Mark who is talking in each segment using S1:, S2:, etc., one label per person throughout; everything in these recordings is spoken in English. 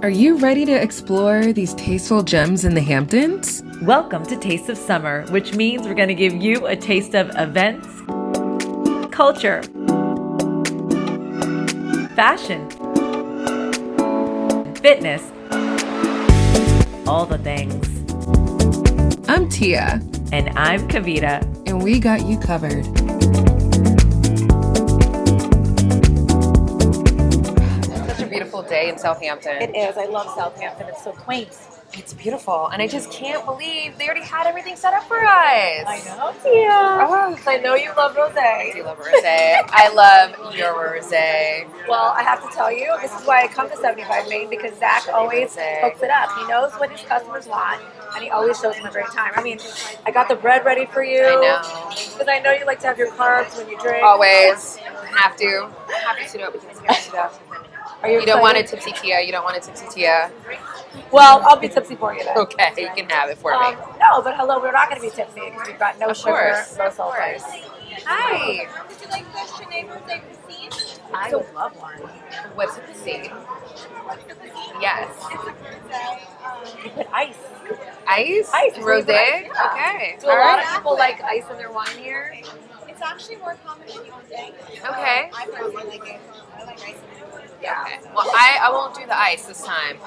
S1: Are you ready to explore these tasteful gems in the Hamptons?
S2: Welcome to Taste of Summer, which means we're going to give you a taste of events, culture, fashion, fitness, all the things.
S1: I'm Tia.
S2: And I'm Kavita.
S1: And we got you covered. Beautiful day in Southampton.
S3: It is. I love Southampton. It's so quaint.
S1: It's beautiful, and I just can't believe they already had everything set up for us.
S3: I know, Tia.
S1: Oh,
S3: I know you love rosé.
S1: I do love rosé. I love your rosé.
S3: Well, I have to tell you, this is why I come to 75 Main, because Zach always hooks it up. He knows what his customers want, and he always shows them a great time. I mean, I got the bread ready for you.
S1: I know.
S3: Because I know you like to have your carbs when you drink.
S1: Always. Have to do it because you have to do it.
S3: You
S1: don't want a tipsy Tia. You don't want a tipsy Tia.
S3: Well, I'll be tipsy for you then.
S1: Okay, you can have it for me.
S3: No, but hello, we're not going to be tipsy because we've got no sugar, no sulfate.
S1: Hi.
S4: Would you like the Chenet Rosé Piscine?
S3: I would love one.
S1: What's a piscine? Yes.
S4: It's a rosé.
S3: You put ice.
S1: Ice?
S3: Ice.
S1: Rosé?
S3: Yeah.
S1: Okay.
S3: Do a lot of people like ice in their wine here?
S4: It's actually more common than you would think.
S1: Okay.
S4: I personally like it. I like ice in it.
S3: Yeah.
S1: Okay. Well, I won't do the ice this time.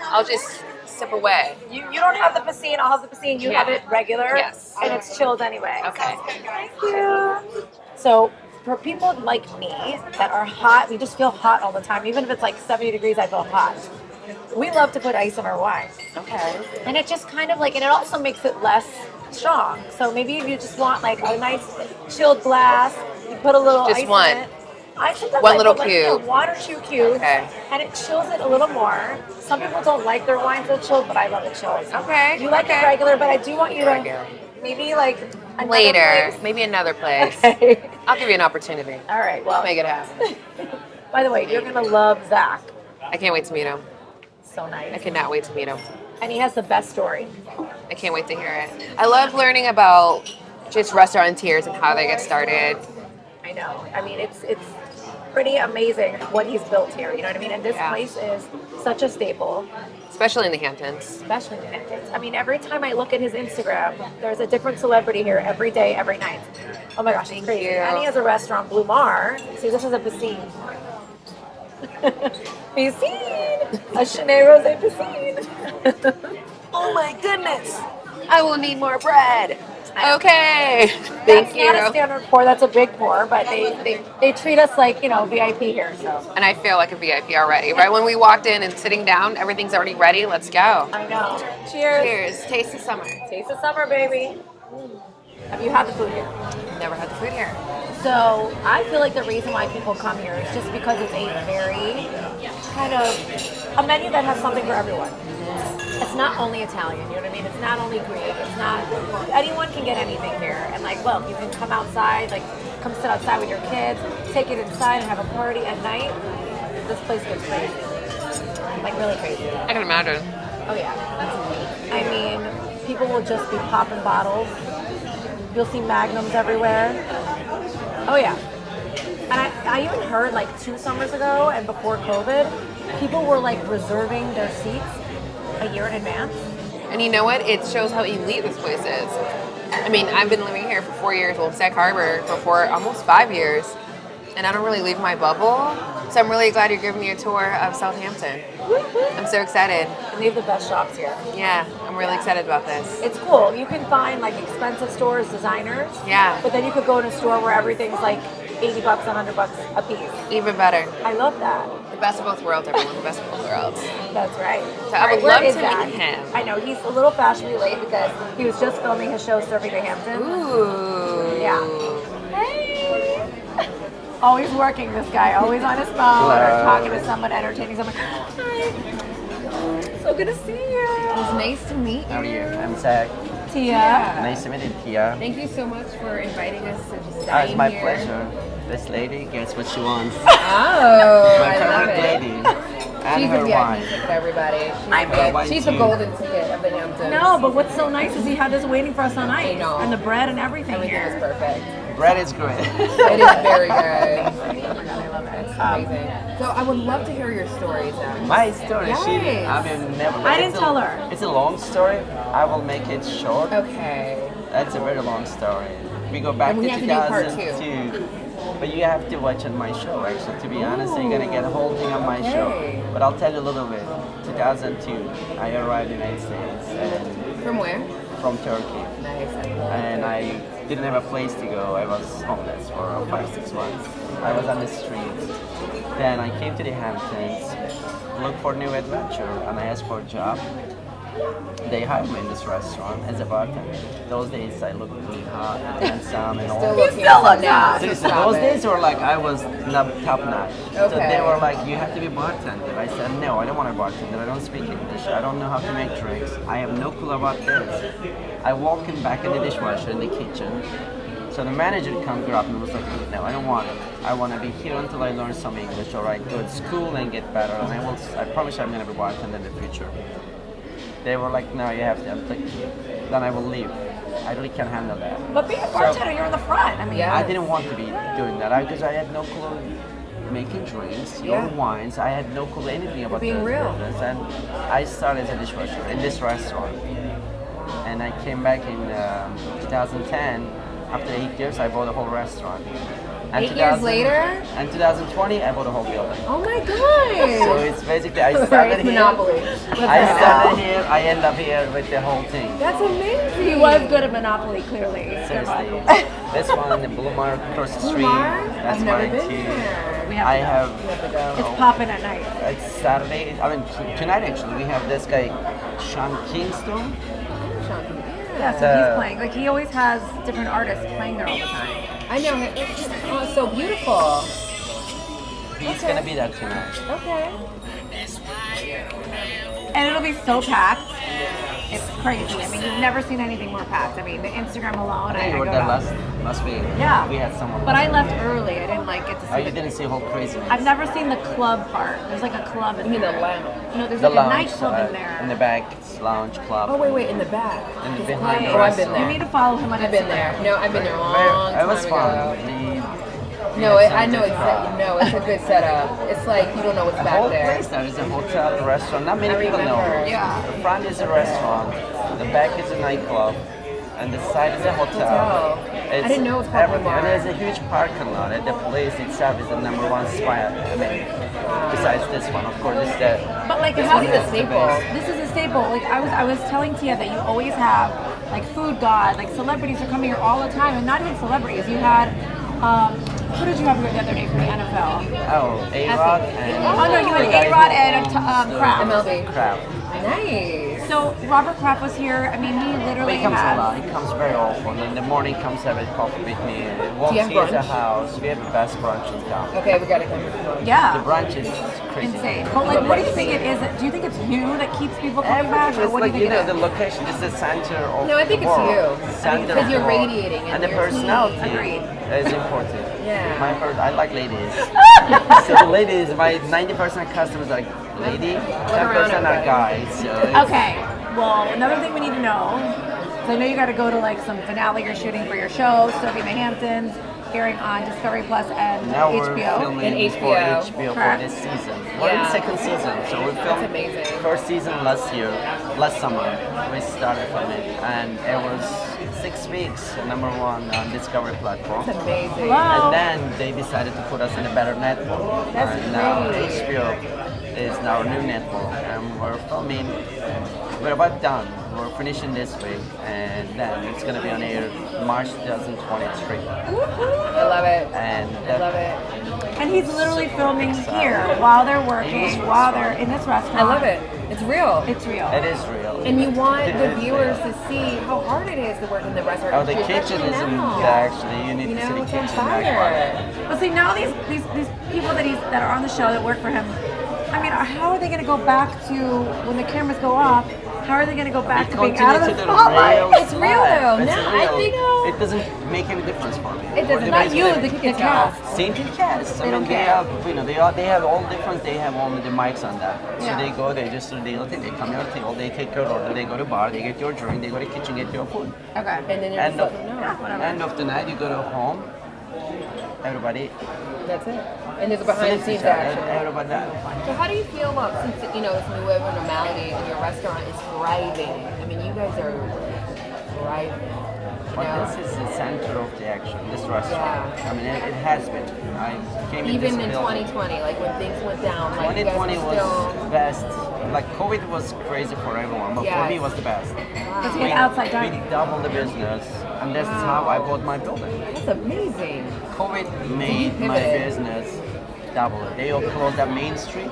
S1: I'll just sip away.
S3: You don't have the piscine. I'll have the piscine. You have it regular.
S1: Yes.
S3: And it's chilled anyway.
S1: Okay.
S3: Thank you. So for people like me that are hot, we just feel hot all the time. Even if it's like 70 degrees, I feel hot. We love to put ice in our wine.
S1: Okay.
S3: And it just kind of like, and it also makes it less strong. So maybe if you just want like a nice chilled glass, you put a little
S1: Just
S3: ice
S1: one.
S3: in it. I sometimes
S1: One
S3: I
S1: little
S3: put,
S1: cube.
S3: 1 or 2 cubes.
S1: Okay.
S3: And it chills it a little more. Some people don't like their wine so chilled, but I love it chilled.
S1: Okay.
S3: You like it regular, but I do want you to
S1: Regular.
S3: maybe like another
S1: Later.
S3: place.
S1: Maybe another place.
S3: Okay.
S1: I'll give you an opportunity.
S3: All right. Well,
S1: I'll make it happen.
S3: by the way, you're gonna love Zach.
S1: I can't wait to meet him.
S3: So nice.
S1: I cannot wait to meet him.
S3: And he has the best story.
S1: I can't wait to hear it. I love learning about just restaurateurs and how they get started.
S3: I know. I mean, it's pretty amazing what he's built here. You know what I mean? And this place is such a staple,
S1: Especially in the Hamptons.
S3: especially in the Hamptons. I mean, every time I look at his Instagram, there's a different celebrity here every day, every night. Oh my gosh, it's crazy.
S1: you.
S3: And he has a restaurant, Blue Mar. See, this is a piscine. Piscine! A Chenet Rosé piscine.
S1: Oh my goodness. I will need more bread. Okay. Thank
S3: That's
S1: you.
S3: not a standard pour, that's a big pour, but they treat us like, VIP here, so.
S1: And I feel like a VIP already. Right when we walked in and sitting down, everything's already ready. Let's go.
S3: I know. Cheers.
S1: Cheers. Taste the summer.
S3: Taste the summer, baby. Have you had the food here?
S1: Never had the food here.
S3: So I feel like the reason why people come here is just because it's a very kind of a menu that has something for everyone. It's not only Italian, you know what I mean? It's not only Greek. It's not, anyone can get anything here. And like, look, you can come outside, like come sit outside with your kids, take it inside and have a party at night. This place gets crazy. Like really crazy.
S1: I can imagine.
S3: Oh yeah. I mean, people will just be popping bottles. You'll see magnums everywhere. Oh yeah. And I even heard like 2 summers ago and before COVID, people were like reserving their seats a year in advance.
S1: And you know what? It shows how elite this place is. I mean, I've been living here for 4 years, well, Sag Harbor for almost 5 years, and I don't really leave my bubble. So I'm really glad you're giving me a tour of Southampton. I'm so excited.
S3: And they have the best shops here.
S1: Yeah, I'm really excited about this.
S3: It's cool. You can find like expensive stores, designers.
S1: Yeah.
S3: But then you could go in a store where everything's like $80, $100 a piece.
S1: Even better.
S3: I love that.
S1: The best of both worlds, everyone. The best of both worlds.
S3: That's right.
S1: So I would
S3: Where
S1: love
S3: is
S1: to
S3: Zach?
S1: meet him.
S3: I know, he's a little fashionably late because he was just filming his show Surfing the Hamptons.
S1: Ooh.
S3: Yeah. Hey! Always working, this guy. Always on his phone or talking to someone, entertaining someone. Hi. So good to see you.
S1: It's nice to meet you.
S5: How are you? I'm Zach.
S3: Tia.
S5: Nice to meet you, Tia.
S1: Thank you so much for inviting us to just
S5: It's
S1: dine
S5: my
S1: here.
S5: pleasure. This lady gets what she wants.
S1: Oh,
S5: My
S1: I love
S5: favorite
S1: it.
S5: lady. And
S1: She's
S5: her
S1: the VIP
S5: wine.
S1: ticket, everybody.
S3: I mean,
S1: She's the golden ticket of the Hamptons.
S3: No, but what's so nice is he had this waiting for us all night.
S1: I know.
S3: And the bread and everything
S1: Everything
S3: here.
S1: is perfect.
S5: bread is great.
S1: It is very good. Oh my god, I love it. It's amazing. So I would love to hear your stories now.
S5: My story,
S1: Yes.
S5: I mean, never.
S3: I didn't tell her.
S5: It's a long story. I will make it short.
S1: Okay.
S5: That's a very long story. We go back
S1: And we
S5: to
S1: have to do part
S5: 2002. But you have to watch on my show, actually, to be honest. You're going to get a whole thing on my show.
S1: Okay.
S5: But I'll tell you a little bit. 2002, I arrived in the United States and
S1: From where?
S5: from Turkey.
S1: Nice.
S5: And I didn't have a place to go. I was homeless for 5-6 months. I was on the streets. Then I came to the Hamptons, looked for a new adventure, and I asked for a job. They hired me in this restaurant as a bartender. Those days I looked really hot and handsome and all.
S3: still look hot.
S5: Seriously, those days were like I was top notch. So
S1: Okay.
S5: they were like, you have to be a bartender. I said, no, I don't want to bartender. I don't speak English. I don't know how to make drinks. I have no clue about this. I walk in back in the dishwasher in the kitchen. So the manager come grab me and was like, no, I don't want it. I want to be here until I learn some English or I go to school and get better. And I promise I'm going to be a bartender in the future. They were like, no, you have to. I'm like, then I will leave. I really can't handle that.
S3: But being a bartender, you're in the front. I mean,
S1: Yeah.
S5: I didn't want to be doing that because I had no clue making drinks,
S1: Yeah.
S5: or wines. I had no clue anything about
S1: being
S5: the
S1: real.
S5: business. And I started as a dishwasher in this restaurant. And I came back in 2010. After 8 years, I bought a whole restaurant. And
S1: 8 years
S5: 2000
S1: later?
S5: And 2020, I bought a whole building.
S1: Oh my god.
S5: So it's basically, I
S1: Right,
S5: started
S1: it's
S5: here.
S1: Monopoly.
S5: I started here, I end up here with the whole thing.
S1: That's amazing.
S3: he was good at Monopoly, clearly.
S5: Seriously. This one, the Blue Mark across the street.
S1: Lamar?
S5: That's
S1: I've never
S5: mine
S1: been
S5: too.
S1: there.
S3: We have
S5: I
S3: to go.
S5: have.
S3: It's popping at night.
S5: It's Saturday. I mean, tonight actually, we have this guy, Sean Kingston.
S3: Yeah, so he's playing. Like, he always has different artists playing there all the time.
S1: I know him. Oh, it's so beautiful.
S5: He's gonna be there tonight.
S1: Okay.
S3: And it'll be so packed. It's crazy. I mean, you've never seen anything more packed. I mean, the Instagram alone, I
S5: You
S3: go
S5: were there
S3: down.
S5: last week.
S3: Yeah.
S5: We had someone.
S3: But I left early. I didn't like get to see
S5: Oh, you
S3: the-
S5: didn't see whole craziness.
S3: I've never seen the club part. There's like a club in
S1: You mean
S3: there.
S1: the lounge?
S3: No, there's
S5: The
S3: like a
S5: lounge,
S3: nightclub in there.
S5: in the back, it's lounge club.
S1: Oh wait, in the back.
S5: In the
S1: It's
S5: behind
S1: quiet.
S5: the
S1: Oh, I've been
S5: restaurant.
S3: You
S1: there.
S3: need to follow him on
S1: I've been
S3: Instagram.
S1: there. No, I've been there a long
S5: It was
S1: time
S5: fun.
S1: ago. No, I know exactly. No, it's a good setup. It's like you don't know what's
S5: The
S1: back
S5: whole
S1: there.
S5: place there is a hotel, a restaurant. Not many
S1: I
S5: people know.
S1: remember.
S3: Yeah.
S5: The front is a restaurant, the back is a nightclub, and the side is a hotel.
S1: Hotel. I didn't know it was called
S5: everything.
S1: Lamar.
S5: And there's a huge parking lot. And the place itself is the #1 spot. I mean, besides this one, of course, it's the.
S3: But like,
S1: This
S3: how
S1: is
S3: do
S1: a
S3: you-
S1: staple.
S3: This is a staple. Like I was telling Tia that you always have like Food God, like celebrities are coming here all the time, and not even celebrities. You had who did you have here the other day from the NFL?
S5: Oh, A-Rod and.
S3: Oh no, you had
S5: the guy
S3: A-Rod
S5: who
S3: and
S5: owns the
S3: Kraft.
S1: MLB.
S5: Kraft.
S1: Nice.
S3: So Robert Kraft was here. I mean, he
S5: But
S3: literally
S5: he comes a lot.
S3: has.
S5: He comes very often. In the morning, he comes have a coffee with me. Once
S1: Do you have
S5: he has a
S1: brunch?
S5: house, we have the best brunch in town.
S1: Okay, we gotta come. The
S3: Yeah.
S5: The brunch is crazy.
S3: Insane. But like, what do you think it is? Do you think it's you that keeps people coming back, or
S5: It's
S3: what do
S5: like,
S3: you think
S5: the
S3: it is?
S5: location is the center of
S1: No, I think
S5: the
S1: it's
S5: world.
S1: you.
S5: Center
S1: Because
S5: of
S1: you're
S5: the world.
S1: radiating
S5: And
S1: and
S5: the
S1: your
S5: personality
S3: Agreed.
S5: is important.
S1: Yeah.
S5: I like ladies. So the ladies, my 90% of customers are like lady, 10% are guys. So it's-
S3: Okay. Well, another thing we need to know, because I know you got to go to like some finale you're shooting for your show, Serving the Hamptons, airing on Discovery Plus and
S5: Now we're
S3: HBO.
S5: filming
S1: And
S5: for
S1: HBO.
S5: HBO for
S3: Correct.
S5: this season. We're in
S1: Yeah.
S5: the second season, so we filmed
S1: amazing.
S5: first season last summer. We started filming, and it was 6 weeks, #1 on Discovery platform.
S1: That's amazing.
S3: Hello.
S5: And then they decided to put us in a better network.
S1: That's
S5: and now
S1: great.
S5: HBO is our new network, and we're filming. We're about done. We're finishing this week, and then it's gonna be on air March 2023.
S1: I love it.
S5: And
S1: I love it.
S3: And he's literally filming here while they're working, while they're in this restaurant.
S1: I love it. It's real.
S3: It's real.
S5: It is real.
S1: And you want the viewers to see how hard it is to work in the restaurant.
S5: Oh, the
S1: industry,
S5: kitchen is
S1: especially now.
S5: actually, you need
S1: You
S5: to see
S1: know,
S5: the
S1: it's on
S5: kitchen. That part.
S1: fire.
S3: But see, now these people that are on the show that work for him, I mean, how are they going to go back to when the cameras go off? How are they going to go back to
S5: We
S3: being out of
S5: continue
S3: the
S5: to the
S3: spotlight?
S5: real
S3: It's real
S5: life.
S3: though.
S5: It's
S3: No, I
S5: real.
S3: think
S5: It doesn't make any difference for me.
S3: it doesn't. Not you, the cast.
S5: Same thing cast. I
S3: They
S5: mean,
S3: don't
S5: they
S3: care.
S5: have, they have all different. They have all the mics on that. So
S3: Yeah.
S5: they go, they just do the thing. They come to your table, they take your order, they go to bar, they get your drink, they go to kitchen, get your food.
S3: Okay.
S1: And then you're
S5: End
S1: just
S5: of,
S1: like, no.
S3: Yeah, whatever.
S5: end of the night, you go to home. Everybody.
S1: That's it. And there's a behind the scenes
S5: finish
S1: action.
S5: Everybody.
S1: So how do you feel about, since you know this new wave of normality and your restaurant is thriving? I mean, you guys are thriving.
S5: But
S1: Yeah.
S5: this is the center of the action, this restaurant.
S1: Yeah.
S5: I mean, it has been. I came in
S1: Even
S5: this
S1: in
S5: building.
S1: 2020, like when things went down, like you guys
S5: 2020
S1: were
S5: was
S1: still.
S5: best. Like COVID was crazy for everyone, but for
S1: Yes.
S5: me it was the best.
S3: Because we had outside
S5: We
S3: dining.
S5: doubled the business, and that's how I bought my building.
S1: That's amazing.
S5: COVID made my
S1: pivoted.
S5: business double it. They all closed that Main Street.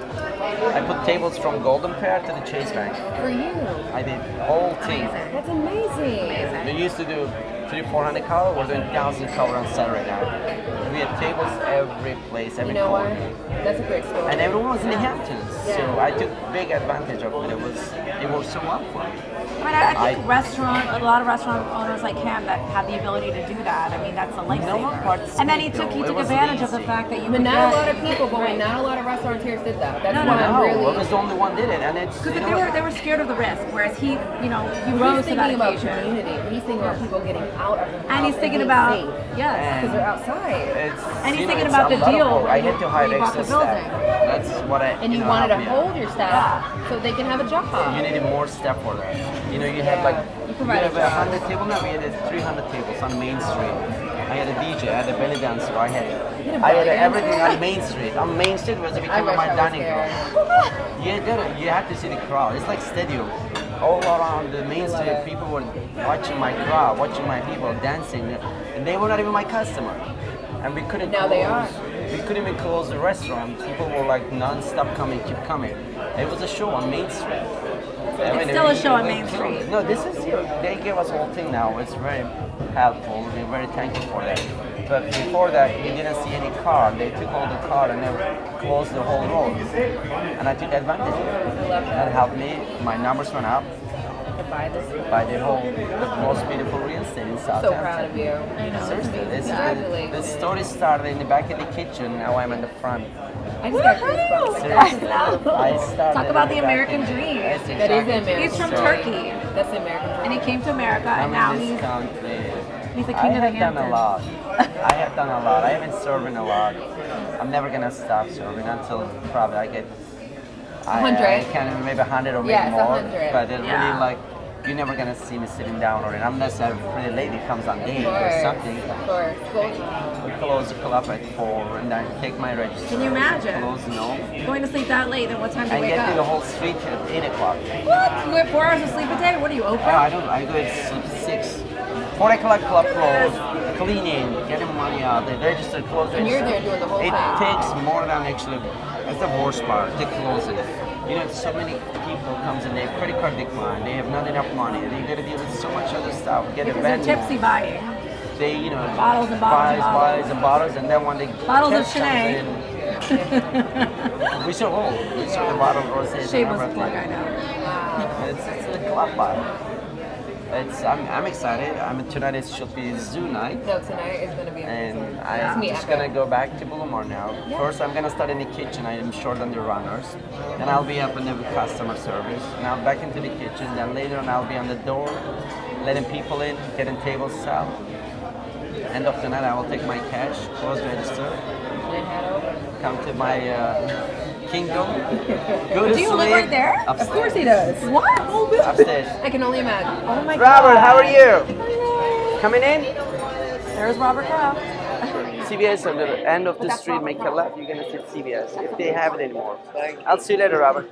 S5: I put tables from Golden Pear to the Chase Bank.
S1: For you.
S5: I did whole thing.
S1: That's amazing.
S5: We used to do 300-400 color. We're doing 1,000 color on Saturday now. We had tables every place, every
S1: You know what?
S5: corner.
S1: That's a great story.
S5: And everyone was in the Hamptons, so
S1: Yeah.
S5: I took big advantage of it. It worked so well for me.
S3: I mean, I think a lot of restaurant owners like him that have the ability to do that. I mean, that's a
S5: No one
S3: lifesaver.
S5: participated,
S3: And then he
S5: though.
S3: took
S5: It was
S3: advantage of the
S5: easy.
S3: fact that you
S1: But
S3: could
S1: not a
S3: get-
S1: lot of people, but
S3: Right.
S1: not a lot of restaurateurs did that. That's
S3: No,
S1: why
S3: no,
S1: I'm
S5: No,
S1: really.
S5: I was the only one did it, and it's
S3: Because
S5: you know
S3: they were,
S5: what?
S3: they were scared of the risk, whereas he
S1: He's
S3: rose to that
S1: thinking about
S3: occasion.
S1: community. He's thinking about people getting out of the house.
S3: And he's thinking
S1: being
S3: about,
S1: safe
S3: yes.
S1: because they're outside.
S5: It's,
S3: And he's
S5: you know,
S3: thinking
S5: it's
S3: about
S5: a
S3: the
S5: lot of
S3: deal
S5: work. I had to hire
S3: when you bought
S5: extra
S3: the building.
S5: staff. That's what I.
S1: And you
S5: know,
S1: wanted to
S5: helped me out.
S1: hold your staff so they can have a job.
S5: You needed more staff for that. You know, you had
S1: Yeah.
S5: like
S1: You
S5: you
S1: provided
S5: have 100 tables now. We had 300 tables on Main Street. I had a DJ, I had a belly dancer, I had
S1: belly dancer?
S5: everything on Main Street. On Main Street was
S1: I
S5: became
S1: wish
S5: my
S1: I was
S5: dining
S1: there.
S5: room. You have to see the crowd. It's like stadium. All around the Main
S1: love
S5: Street,
S1: it.
S5: people were watching my crowd, watching my people dancing, and they were not even my customer. And we couldn't.
S1: Now they
S5: close. We couldn't even close the restaurant. People were like non-stop coming, keep coming. It was a show on Main Street.
S3: It's still a show on Main Street.
S5: No, this is they gave us a whole thing now. It's very helpful. We're very thankful for that. But before that, we didn't see any car. They took all the car and they closed the whole road. And I took advantage of it.
S1: I love
S5: That
S1: that.
S5: helped me. My numbers went up
S1: To buy this.
S5: by the most beautiful real estate in Southampton.
S1: So proud of you. I know.
S5: Seriously,
S1: Congratulations.
S5: the story started in the back of the kitchen. Now I'm in the front.
S1: I just got goosebumps. Like, that's just beautiful.
S5: I started
S3: Talk about
S5: in
S3: the
S5: back
S3: American
S5: end.
S3: dream.
S5: That's
S1: That is the
S5: exactly
S1: American
S3: He's from
S5: so,
S3: Turkey,
S1: That's the American
S3: and he came to America,
S5: I'm
S3: and now
S5: in this
S3: he's
S5: country.
S3: the
S5: I
S3: king of the
S5: have done a
S3: Hamptons.
S5: lot. I have done a lot. I have been serving a lot. I'm never gonna stop serving until probably I get
S1: 100.
S5: I can maybe 100 or maybe
S1: Yes,
S5: more.
S1: 100.
S5: But it's
S3: Yeah.
S5: really like you're never gonna see me sitting down or unless a pretty lady comes on date
S1: Of
S5: or
S1: course.
S5: something.
S1: Of course. Go-
S5: We close the club at 4 and then take my register.
S3: Can you imagine?
S5: Close no.
S3: Going to sleep that late, then what time do you
S5: And
S3: wake
S5: get to the
S3: up?
S5: whole street at 8 o'clock.
S3: What? You get 4 hours of sleep a day? What are you,
S5: Oh,
S3: Oprah?
S5: I don't. I go at 6. 4 o'clock club close, cleaning, getting money out, the register close.
S1: And you're
S5: register.
S1: there doing the whole
S5: It
S1: thing.
S5: takes more than actually. That's the worst part. To close it. You know, so many people comes in, they have credit card decline, they have not enough money, they got to deal with so much other stuff. Get a
S3: Because they're
S5: venue.
S3: tipsy buying.
S5: They, you know,
S3: Bottles and bottles and
S5: buys and bottles, and then when they
S3: Bottles of
S5: tip comes
S3: Chardonnay.
S5: in, we serve all. We serve the bottle of rosé. and
S3: Shameless
S5: everything.
S3: plug, I know.
S5: It's a club bar. I'm excited. Tonight it should be zoo night.
S1: No, tonight is going to be amazing.
S5: And
S1: It's
S5: I'm
S1: me,
S5: just
S1: Echo.
S5: gonna go back to Boulevard now. First, I'm gonna start in the kitchen. I am short on the runners. Then I'll be up in the customer service. Now back into the kitchen. Then later on, I'll be on the door, letting people in, getting tables set. End of the night, I will take my cash, close register,
S1: And head over.
S5: come to my kingdom. Go to
S3: Do you
S5: sleep.
S3: live right there?
S5: Upstairs.
S1: Of course he does.
S3: What?
S5: Upstairs.
S1: I can only imagine. Oh my
S5: Robert,
S1: God.
S5: how are you? Coming in?
S3: There's Robert Kraft.
S5: CVS on the end of the street, make a left, you're gonna see CVS, if they have it anymore. I'll see you later, Robert.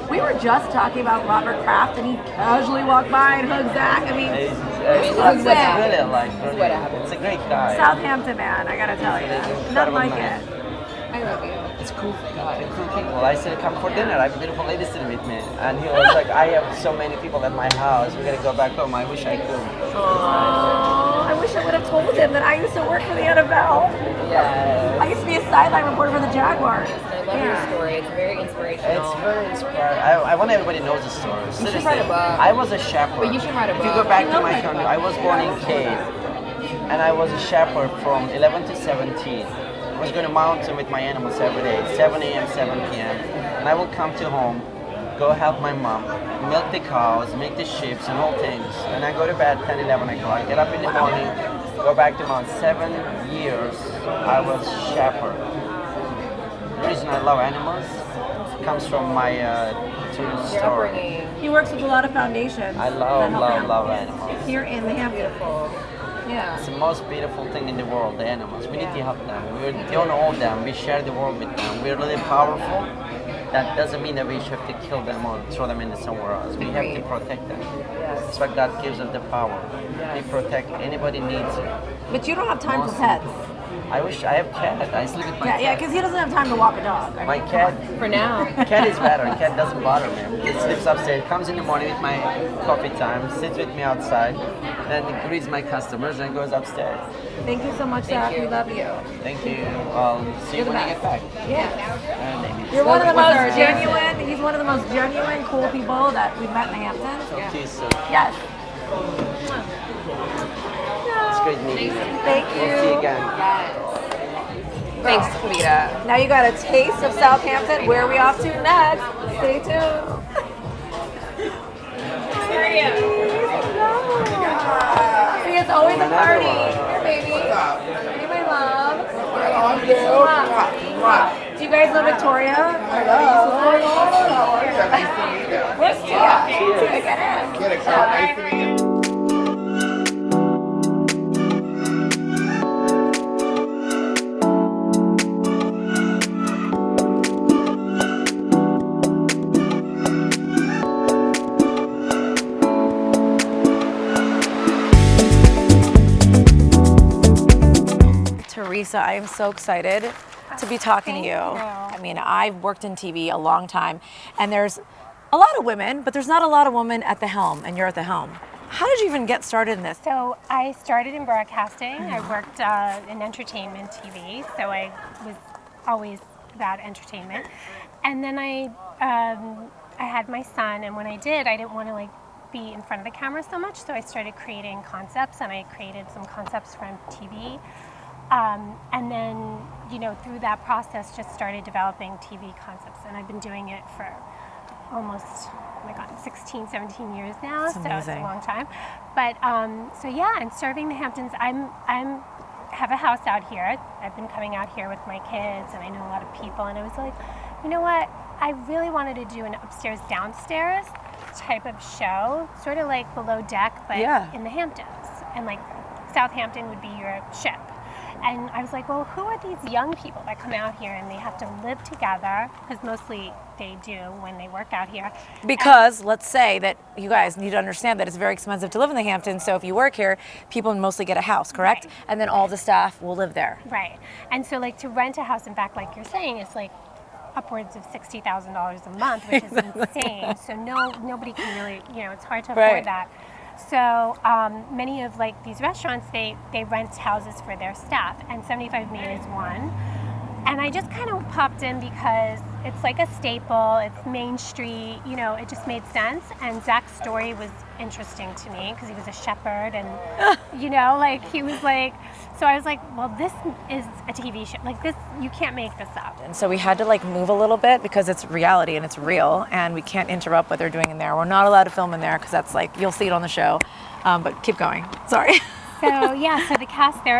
S3: We were just talking about Robert Kraft, and he casually walked by and hugged Zach. I mean,
S5: It's
S1: this is what
S5: brilliant,
S1: happens.
S5: like,
S1: This is what
S5: brilliant.
S1: happens.
S5: It's a great guy.
S3: Southampton man, I gotta tell you. Nothing
S5: Incredible
S3: like
S5: man.
S3: it.
S1: I love you.
S5: It's cool guy, cool people. I said, come for dinner, I have a beautiful lady sitting with me. And he was like, I have so many people at my house, we're gonna go back home, I wish I could.
S3: Oh, I wish I would have told him that I used to work for the NFL.
S1: Yes.
S3: I used to be a sideline reporter for the Jaguars.
S1: I love love your story. It's very inspirational.
S5: It's very inspiring. I want everybody knows the story.
S1: should write a book.
S5: I was a shepherd.
S1: But you should write a
S5: If you
S1: book.
S5: go back to my country, I was born in Cape, and I was a shepherd from 11 to 17. I was going to mountain with my animals every day, 7 a.m., 7 p.m. And I will come to home, go help my mom, milk the cows, make the sheep and all things. And I go to bed 10, 11 o'clock, get up in the morning, go back to Mount. 7 years I was shepherd. The reason I love animals comes from my true story.
S1: Upbringing.
S3: He works with a lot of foundations.
S5: I love animals.
S3: Here in the Hamptons.
S1: Beautiful. Yeah.
S5: It's the most beautiful thing in the world, the animals. We need to help them. We don't own them. We share the world with them. We're really powerful. That doesn't mean that we should have to kill them or throw them into somewhere else. We have to protect them. That's why God gives us the power. We protect anybody needs it.
S3: But you don't have time for pets.
S5: I wish I have cat. I sleep with my cat.
S3: Yeah, because he doesn't have time to walk a dog.
S5: My cat.
S1: For now.
S5: Cat is better. Cat doesn't bother me. He sleeps upstairs. Comes in the morning with my coffee time. Sits with me outside. Then greets my customers and goes upstairs.
S3: Thank you so much, Zach. We love you.
S5: Thank you. I'll see you when I get back.
S3: Yeah. You're one of the most genuine. He's one of the most genuine, cool people that we've met in the Hamptons.
S5: Talk to you soon.
S3: Yes.
S5: It's great meeting you.
S3: Thank
S5: We'll see you
S3: you.
S5: again.
S1: Thanks, Kavita.
S3: Now you got a taste of Southampton. Where are we off to next? Stay tuned. See, it's always a party. Here, baby. Hey, my love. Do you guys know Victoria? Where's Tia? Tia, get in. Teresa, I am so excited to be talking to you. I mean, I've worked in TV a long time, and there's a lot of women, but there's not a lot of women at the helm, and you're at the helm. How did you even get started in this?
S6: So I started in broadcasting. I worked in entertainment TV, so I was always about entertainment. And then I had my son, and when I did, I didn't want to be in front of the camera so much, so I started creating concepts, and I created some concepts for TV. And then, through that process, just started developing TV concepts. And I've been doing it for almost, 16, 17 years now.
S3: That's
S6: so
S3: amazing.
S6: it's a long time. But, and serving the Hamptons, I'm have a house out here. I've been coming out here with my kids, and I know a lot of people. And I was like, you know what? I really wanted to do an upstairs, downstairs type of show, sort of like Below Deck, but in the Hamptons. And Southampton would be your ship. And I was like, well, who are these young people that come out here and they have to live together? Because mostly they do when they work out here.
S3: Because let's say that you guys need to understand that it's very expensive to live in the Hamptons. So if you work here, people mostly get a house, correct?
S6: Right.
S3: And then all the staff will live there.
S6: Right. And so to rent a house, in fact, like you're saying, it's upwards of $60,000 a month, which is insane. So nobody can really, it's hard to afford that. So many of these restaurants, they rent houses for their staff, and 75 Main is one. And I just kind of popped in because it's like a staple, it's Main Street, it just made sense. And Zach's story was interesting to me because he was a shepherd and, he was so I was like, well, this is a TV show. This, you can't make this up.
S3: And so we had to move a little bit because it's reality and it's real, and we can't interrupt what they're doing in there. We're not allowed to film in there because that's you'll see it on the show. But keep going. Sorry.
S6: So so the cast, they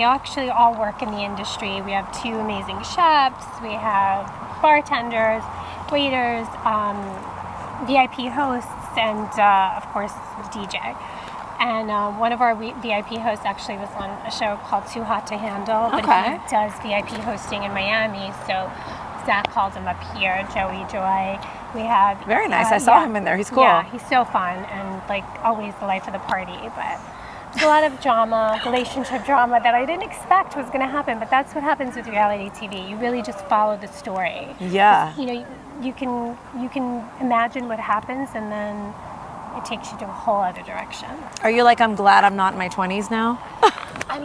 S6: actually all work in the industry. We have 2 amazing chefs. We have bartenders, waiters, VIP hosts, and of course DJ. And one of our VIP hosts actually was on a show called Too Hot to Handle, but he does VIP hosting in Miami. So Zach called him up here, Joey Joy. We have
S3: very nice. I saw him in there. He's cool.
S6: Yeah, he's so fun and always the life of the party. But there's a lot of drama, relationship drama that I didn't expect was going to happen. But that's what happens with reality TV. You really just follow the story.
S3: Yeah.
S6: You can imagine what happens, and then it takes you to a whole other direction.
S3: Are you I'm glad I'm not in my 20s now?
S6: I'm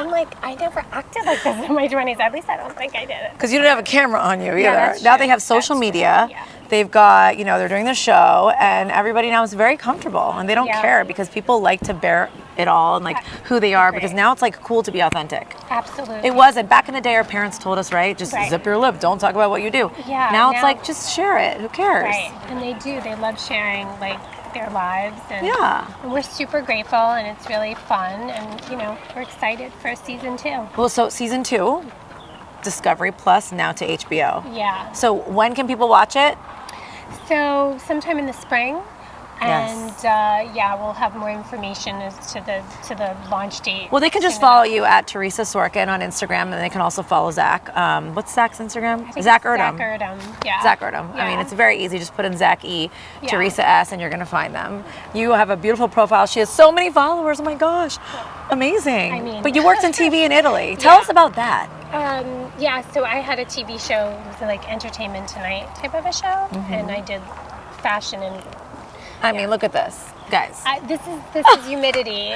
S6: like, I never acted like this in my 20s. At least I don't think I did it.
S2: Because you didn't have a camera on you either.
S6: that's
S2: Now
S6: true.
S2: they have social
S6: That's true.
S2: media.
S6: Yeah.
S2: They've got, they're doing the show, and everybody now is very comfortable, and they don't
S6: Yeah.
S2: care because people like to bear it all and like who they are, because
S6: Right.
S2: now it's like cool to be authentic.
S6: Absolutely.
S2: It wasn't. Back in the day, our parents told us, right? Just
S6: Right.
S2: zip your lip. Don't talk about what you do.
S6: Yeah,
S2: Now it's
S6: now-
S2: like, just share it. Who cares?
S6: Right, and they do. They love sharing like their lives, and,
S2: Yeah.
S6: and we're super grateful, and it's really fun, and we're excited for season 2.
S2: Well, so season 2, Discovery Plus, now to HBO.
S6: Yeah.
S2: So when can people watch it?
S6: So sometime in the spring, and
S2: Yes.
S6: we'll have more information as to the launch date.
S2: Well, they can just
S6: soon
S2: follow
S6: enough.
S2: you at Teresa Sorkin on Instagram, and they can also follow Zach. What's Zach's Instagram?
S6: I think
S2: Zach
S6: it's
S2: Erdem.
S6: Zach Erdem. Yeah.
S2: Zach Erdem. I mean,
S6: Yeah.
S2: it's very easy. Just put in Zach E,
S6: Yeah.
S2: Teresa S, and you're going to find them. You have a beautiful profile. She has so many followers. Oh my gosh. Amazing.
S6: I mean-
S2: But you worked in TV in Italy. Tell us about that.
S6: So I had a TV show. It was like Entertainment Tonight type of a show,
S2: Mm-hmm.
S6: and I did fashion and
S2: I mean, look at this, guys.
S6: this is humidity.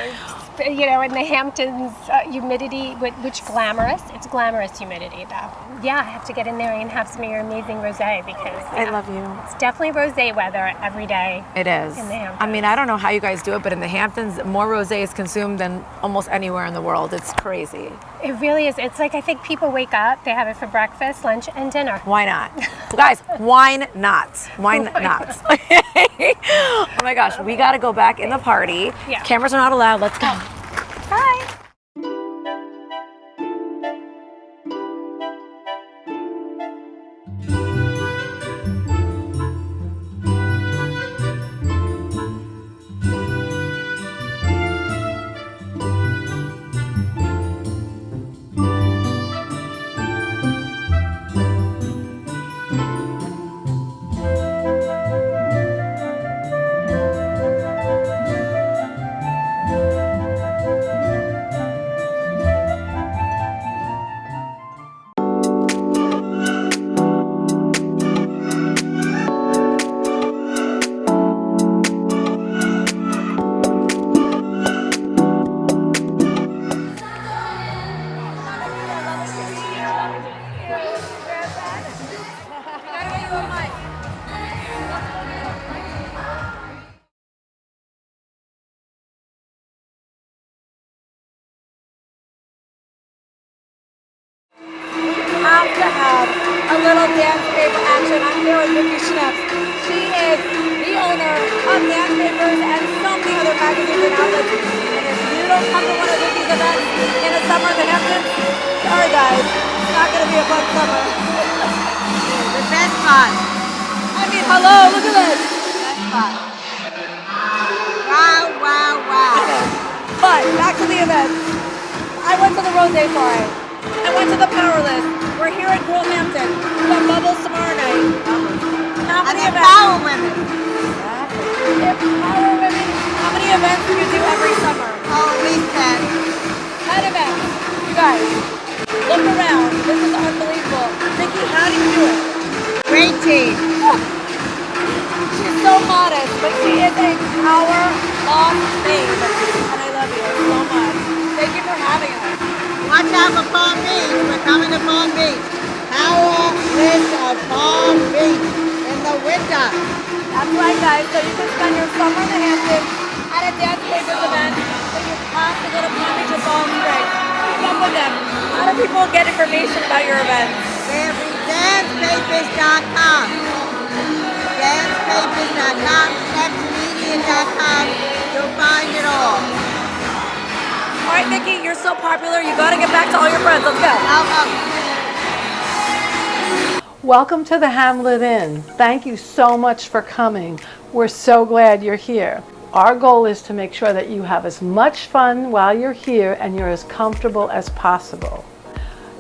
S6: In the Hamptons, humidity, which glamorous. It's glamorous humidity, though. Yeah, I have to get in there and have some of your amazing rosé because
S2: I love you.
S6: it's definitely rosé weather every day.
S2: It is.
S6: In the Hamptons.
S2: I mean, I don't know how you guys do it, but in the Hamptons, more rosé is consumed than almost anywhere in the world. It's crazy.
S6: It really is. It's like I think people wake up, they have it for breakfast, lunch, and dinner.
S2: Why not? Guys, why not? Why not? Oh my gosh, we got to go back in the party.
S6: Yeah.
S2: Cameras are not allowed. Let's go.
S6: Bye.
S3: Have to have a little dance paper action. I'm here with Vicki Schnepp. She is the owner of Dance Papers and so many other magazines and outlets. And if you don't come to one of Vicki's events in the summer in the Hamptons, sorry guys, it's not going to be a fun summer.
S7: The best fun.
S3: I mean, hello, look at this.
S7: Best fun. Wow, wow, wow.
S3: But back to the events. I went to the Rose Soiree. I went to the Powerless. We're here at Hampton. We have Bubbles tomorrow night. How
S7: And
S3: many
S7: the
S3: events?
S7: power women.
S3: Power Women. How many events do you do every summer?
S7: Oh, at least 10.
S3: 10 events. You guys, look around. This is unbelievable. Vicki, how do you do it?
S7: Great team.
S3: She's so modest, but she is a power lost babe. And I love you so much. Thank you for having us.
S7: Watch out for Palm Beach. We're coming to Palm Beach. Power list of Palm Beach in the winter.
S3: That's right, guys. So you can spend your summer in the Hamptons at a Dance Papers event, but you have to go to Palm Beach or Palm Springs. Keep up with them. How do people get information about your events?
S7: Dancepapers.com. Dancepapers.com. Xmedia.com. You'll find it all.
S3: All right, Vicki, you're so popular. You got to get back to all your friends. Let's go.
S8: Welcome to the Hamlet Inn. Thank you so much for coming. We're so glad you're here. Our goal is to make sure that you have as much fun while you're here and you're as comfortable as possible.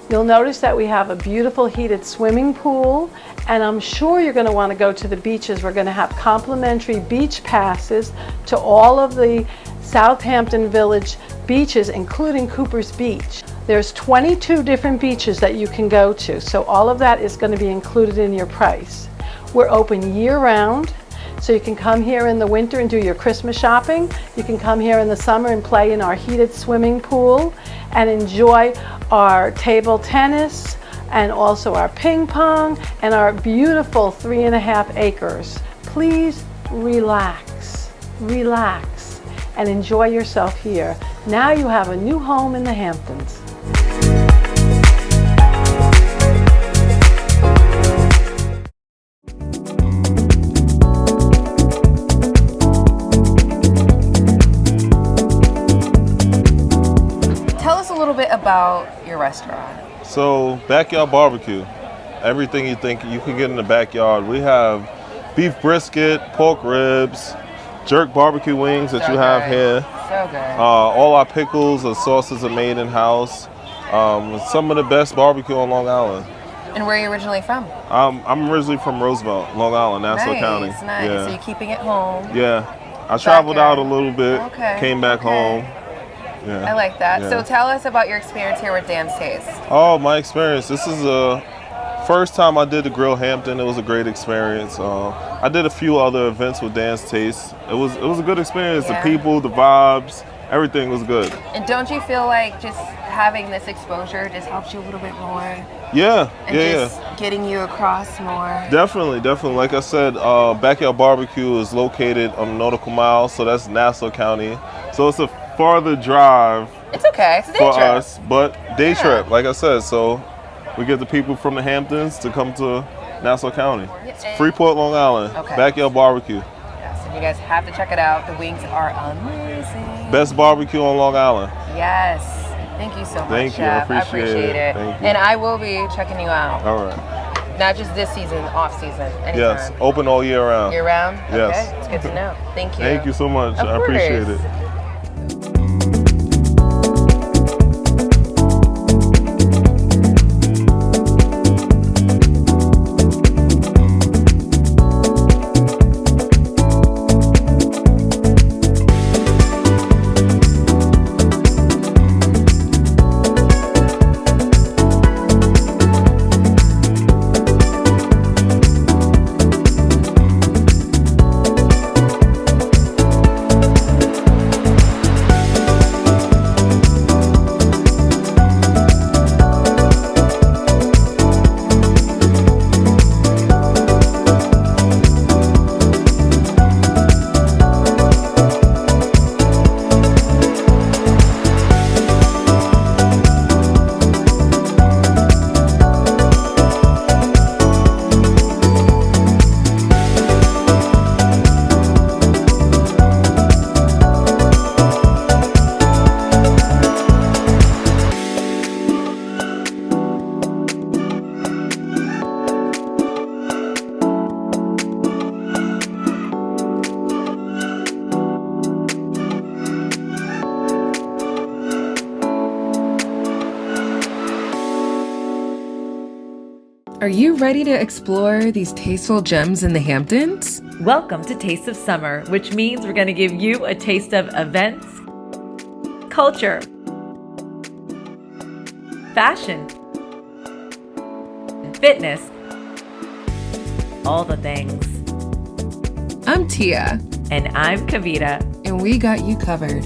S8: You'll notice that we have a beautiful heated swimming pool, and I'm sure you're going to want to go to the beaches. We're going to have complimentary beach passes to all of the Southampton Village beaches, including Cooper's Beach. There's 22 different beaches that you can go to, so all of that is going to be included in your price. We're open year-round, So you can come here in the winter and do your Christmas shopping. You can come here in the summer and play in our heated swimming pool and enjoy our table tennis and also our ping pong and our beautiful 3.5 acres. Please relax, relax, and enjoy yourself here. Now you have a new home in the Hamptons.
S1: Tell us a little bit about your restaurant.
S9: So, backyard barbecue. Everything you think you can get in the backyard. We have beef brisket, pork ribs, jerk barbecue wings that you have here.
S1: So good.
S9: All our pickles and sauces are made in-house. Some of the best barbecue on Long Island.
S1: And where are you originally from?
S9: I'm originally from Roosevelt, Long Island, Nassau County.
S1: Nice.
S9: Yeah.
S1: So you're keeping it home.
S9: Yeah. I traveled out
S1: Backyard.
S9: a little bit,
S1: Okay,
S9: came back
S1: okay.
S9: home. Yeah.
S1: I like that.
S9: Yeah.
S1: So tell us about your experience here with Dan's Taste.
S9: Oh, my experience. This is the first time I did the Grill Hampton. It was a great experience. I did a few other events with Dan's Taste. It was a good experience.
S1: Yeah.
S9: The people, the vibes, everything was good.
S1: And don't you feel like just having this exposure just helps you a little bit more?
S9: Yeah,
S1: And just getting you across more?
S9: Definitely. Like I said, Backyard Barbecue is located on Nautical Mile, so that's Nassau County. So it's a farther drive
S1: It's okay. It's a day
S9: for
S1: trip.
S9: us, but day trip, like I said. So we get the people from the Hamptons to come to Nassau County. It's Freeport, Long Island.
S1: Okay.
S9: Backyard Barbecue.
S1: Yes, and you guys have to check it out. The wings are amazing.
S9: Best barbecue on Long Island.
S1: Yes. Thank you so much,
S9: Thank you. I
S1: Chef.
S9: appreciate it. Thank you.
S1: And I will be checking you out.
S9: All right.
S1: Not just this season, off season. Anytime.
S9: Yes. Open all year round.
S1: Year round?
S9: Yes.
S1: Okay. It's good to know. Thank you.
S9: Thank you so much.
S1: Of
S9: I appreciate
S1: course.
S9: it.
S1: Are you ready to explore these tasteful gems in the Hamptons?
S2: Welcome to Taste of Summer, which means we're going to give you a taste of events, culture, fashion, fitness, all the things.
S1: I'm Tia.
S2: And I'm Kavita.
S1: And we got you covered.